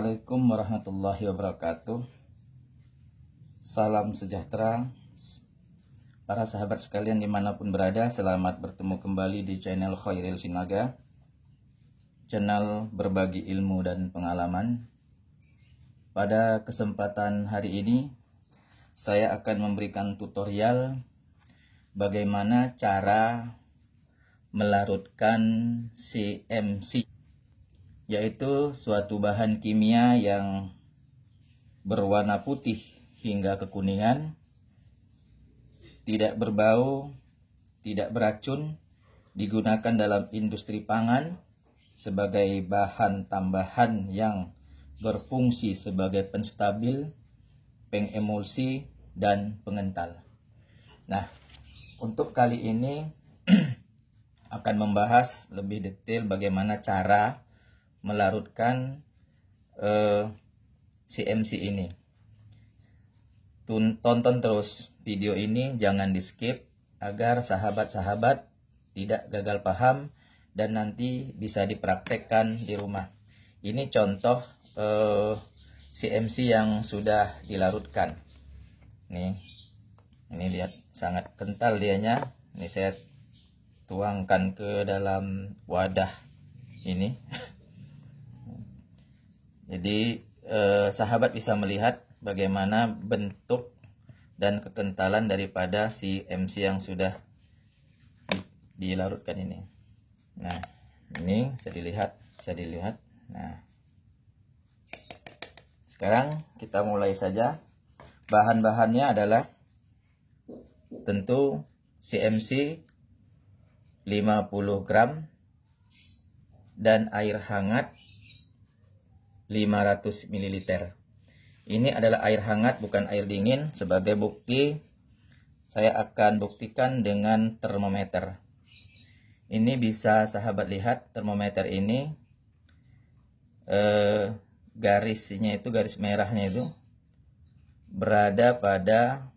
Assalamualaikum warahmatullahi wabarakatuh. Salam sejahtera para sahabat sekalian dimanapun berada. Selamat bertemu kembali di channel Khairil Sinaga, channel berbagi ilmu dan pengalaman. Pada kesempatan hari ini saya akan memberikan tutorial bagaimana cara melarutkan CMC, yaitu suatu bahan kimia yang berwarna putih hingga kekuningan, tidak berbau, tidak beracun, digunakan dalam industri pangan sebagai bahan tambahan yang berfungsi sebagai penstabil, pengemulsi, dan pengental. Nah, untuk kali ini akan membahas lebih detail bagaimana cara melarutkan CMC ini. Tonton terus video ini, jangan di skip agar sahabat-sahabat tidak gagal paham dan nanti bisa dipraktekkan di rumah. Ini contoh CMC yang sudah dilarutkan. Nih, ini lihat sangat kental dianya. Ini saya tuangkan ke dalam wadah ini. Jadi sahabat bisa melihat bagaimana bentuk dan kekentalan daripada CMC yang sudah dilarutkan ini. Nah, ini bisa dilihat. Nah, sekarang kita mulai saja. Bahan-bahannya adalah tentu CMC 50 gram dan air hangat 500 ml. Ini adalah air hangat, bukan air dingin. Sebagai bukti, saya akan buktikan dengan termometer. Ini bisa sahabat lihat, termometer ini garisnya itu, garis merahnya itu berada pada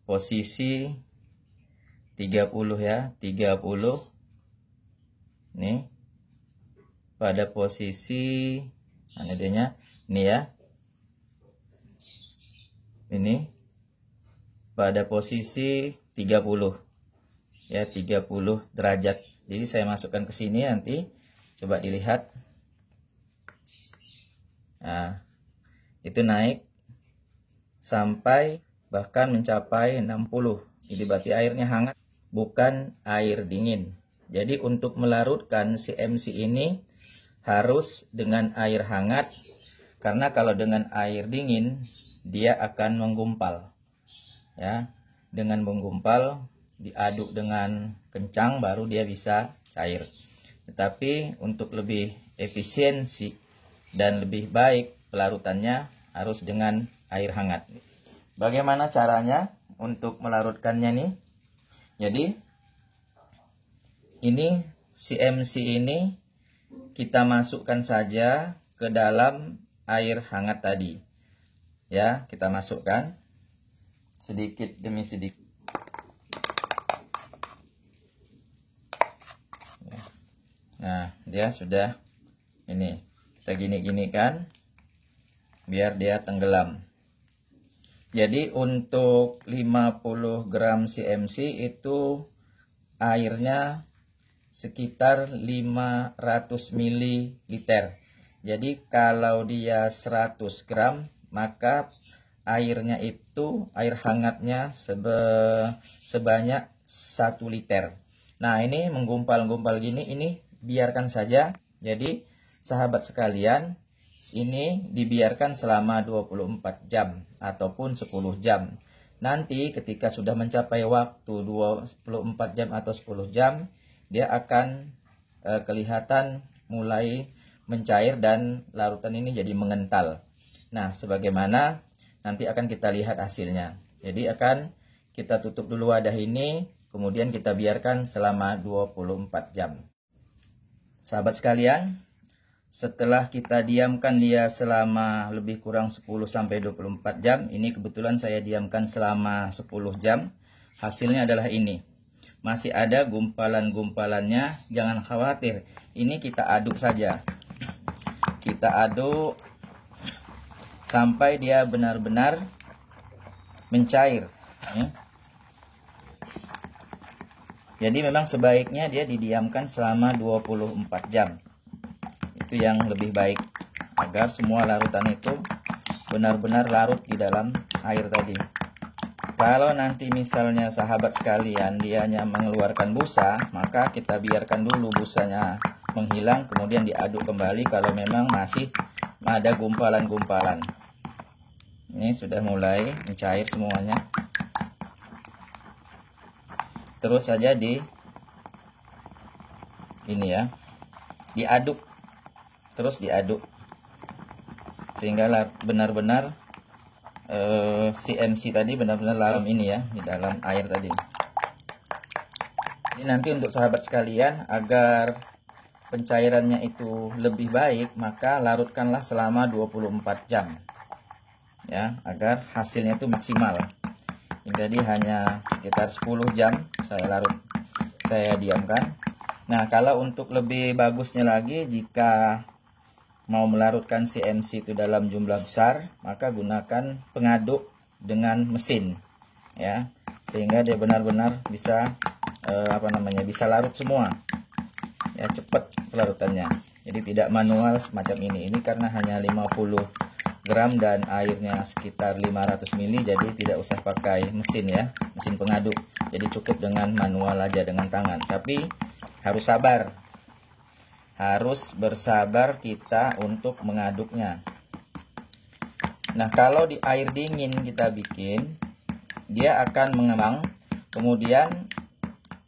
posisi 30 ya, 30. Nih, pada posisi mana adanya? Ini ya. Ini pada posisi 30 ya, 30 derajat. Jadi saya masukkan ke sini, nanti coba dilihat. Nah, itu naik sampai bahkan mencapai 60. Jadi berarti airnya hangat, bukan air dingin. Jadi untuk melarutkan CMC ini harus dengan air hangat, karena kalau dengan air dingin dia akan menggumpal ya. Dengan menggumpal diaduk dengan kencang baru dia bisa cair. Tetapi untuk lebih efisiensi dan lebih baik pelarutannya harus dengan air hangat. Bagaimana caranya untuk melarutkannya nih? Jadi ini CMC ini kita masukkan saja ke dalam air hangat tadi. Ya, kita masukkan sedikit demi sedikit. Nah, dia sudah ini. Kita gini-ginikan biar dia tenggelam. Jadi untuk 50 gram CMC itu airnya sekitar 500 ml. Jadi kalau dia 100 gram, maka airnya itu, air hangatnya sebanyak 1 liter. Nah, ini menggumpal-gumpal gini, ini biarkan saja. Jadi sahabat sekalian, ini dibiarkan selama 24 jam ataupun 10 jam. Nanti ketika sudah mencapai waktu 24 jam atau 10 jam, dia akan kelihatan mulai mencair dan larutan ini jadi mengental. Nah, sebagaimana nanti akan kita lihat hasilnya. Jadi akan kita tutup dulu wadah ini, kemudian kita biarkan selama 24 jam. Sahabat sekalian, setelah kita diamkan dia selama lebih kurang 10-24 jam, ini kebetulan saya diamkan selama 10 jam, hasilnya adalah ini. Masih ada gumpalan-gumpalannya, jangan khawatir. Ini kita aduk saja. Kita aduk sampai dia benar-benar mencair ya. Jadi memang sebaiknya dia didiamkan selama 24 jam. Itu yang lebih baik, agar semua larutan itu benar-benar larut di dalam air tadi. Kalau nanti misalnya sahabat sekalian dianya mengeluarkan busa, maka kita biarkan dulu busanya menghilang, kemudian diaduk kembali kalau memang masih ada gumpalan-gumpalan. Ini sudah mulai mencair semuanya. Terus saja ini ya, diaduk, terus diaduk sehingga benar-benar CMC tadi benar-benar larut ini ya, di dalam air tadi. Ini nanti untuk sahabat sekalian, agar pencairannya itu lebih baik, maka larutkanlah selama 24 jam ya, agar hasilnya itu maksimal. Ini tadi hanya sekitar 10 jam saya diamkan. Nah, kalau untuk lebih bagusnya lagi, jika mau melarutkan CMC itu dalam jumlah besar, maka gunakan pengaduk dengan mesin ya, sehingga dia benar-benar bisa bisa larut semua ya, cepat pelarutannya. Jadi tidak manual semacam ini. Ini karena hanya 50 gram dan airnya sekitar 500 ml, jadi tidak usah pakai mesin ya, mesin pengaduk. Jadi cukup dengan manual aja, dengan tangan. Tapi harus sabar, harus bersabar kita untuk mengaduknya. Nah, kalau di air dingin kita bikin, dia akan mengembang, kemudian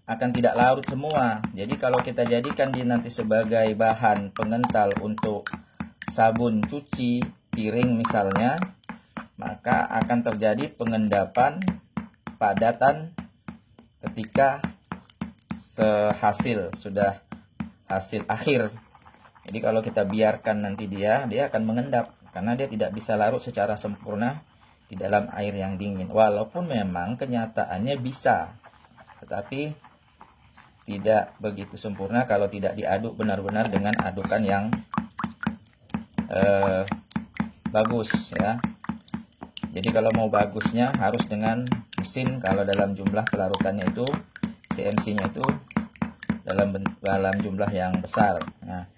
akan tidak larut semua. Jadi kalau kita jadikan dia nanti sebagai bahan pengental untuk sabun cuci piring misalnya, maka akan terjadi pengendapan, padatan ketika sudah hasil akhir. Jadi kalau kita biarkan nanti dia akan mengendap, karena dia tidak bisa larut secara sempurna di dalam air yang dingin. Walaupun memang kenyataannya bisa, tetapi tidak begitu sempurna kalau tidak diaduk benar-benar dengan adukan yang bagus ya. Jadi kalau mau bagusnya harus dengan mesin, kalau dalam jumlah pelarutannya itu CMC-nya itu dalam jumlah yang besar. Nah,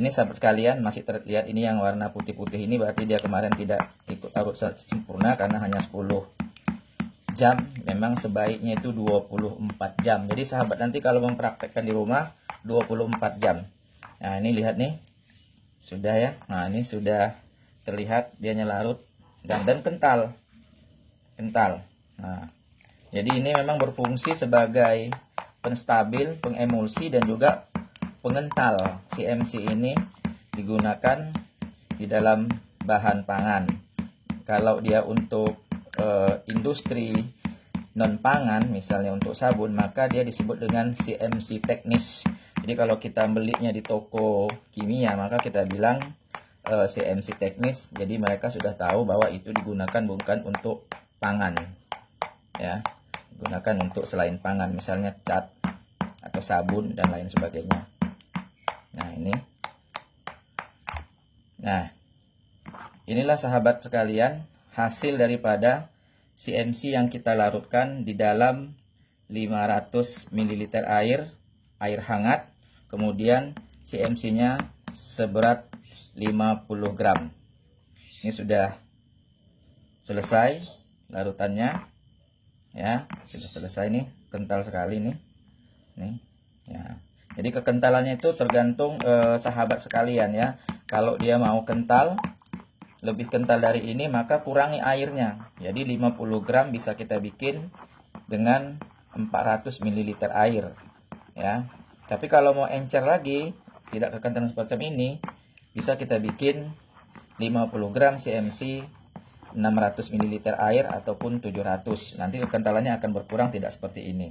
ini sahabat sekalian masih terlihat ini yang warna putih-putih ini, berarti dia kemarin tidak ikut larut sempurna karena hanya 10 jam. Memang sebaiknya itu 24 jam. Jadi sahabat nanti kalau mempraktekkan di rumah 24 jam. Nah, ini lihat nih. Sudah ya. Nah, ini sudah terlihat dianya larut dan kental. Nah, jadi ini memang berfungsi sebagai penstabil, pengemulsi, dan juga pengental. CMC ini digunakan di dalam bahan pangan. Kalau dia untuk industri non pangan, misalnya untuk sabun, maka dia disebut dengan CMC teknis. Jadi kalau kita belinya di toko kimia, maka kita bilang CMC teknis. Jadi mereka sudah tahu bahwa itu digunakan bukan untuk pangan ya, digunakan untuk selain pangan, misalnya cat atau sabun dan lain sebagainya. Nah, inilah sahabat sekalian hasil daripada CMC yang kita larutkan di dalam 500 ml air hangat, kemudian CMC-nya seberat 50 gram. Ini sudah selesai larutannya ya, sudah selesai nih, kental sekali nih ya. Jadi kekentalannya itu tergantung sahabat sekalian ya. Kalau dia mau kental, lebih kental dari ini, maka kurangi airnya. Jadi 50 gram bisa kita bikin dengan 400 ml air ya. Tapi kalau mau encer lagi, tidak kekentalan seperti ini, bisa kita bikin 50 gram CMC 600 ml air ataupun 700. Nanti kekentalannya akan berkurang, tidak seperti ini.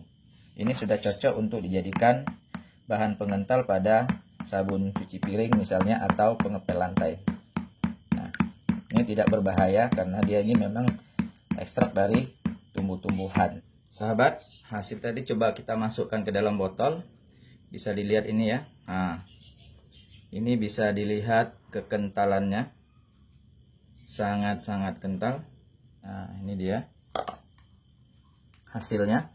Ini sudah cocok untuk dijadikan bahan pengental pada sabun cuci piring misalnya, atau pengepel lantai. Nah, ini tidak berbahaya karena dia ini memang ekstrak dari tumbuh-tumbuhan. Sahabat, hasil tadi coba kita masukkan ke dalam botol. Bisa dilihat ini ya. Nah, ini bisa dilihat kekentalannya sangat-sangat kental. Nah, ini dia hasilnya.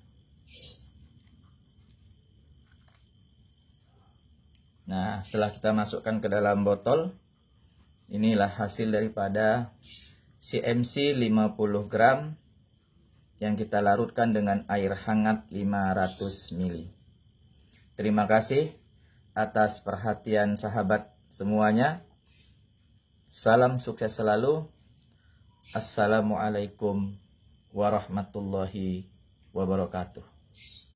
Nah, setelah kita masukkan ke dalam botol, inilah hasil daripada CMC 50 gram yang kita larutkan dengan air hangat 500 ml. Terima kasih atas perhatian sahabat semuanya. Salam sukses selalu. Assalamualaikum warahmatullahi wabarakatuh.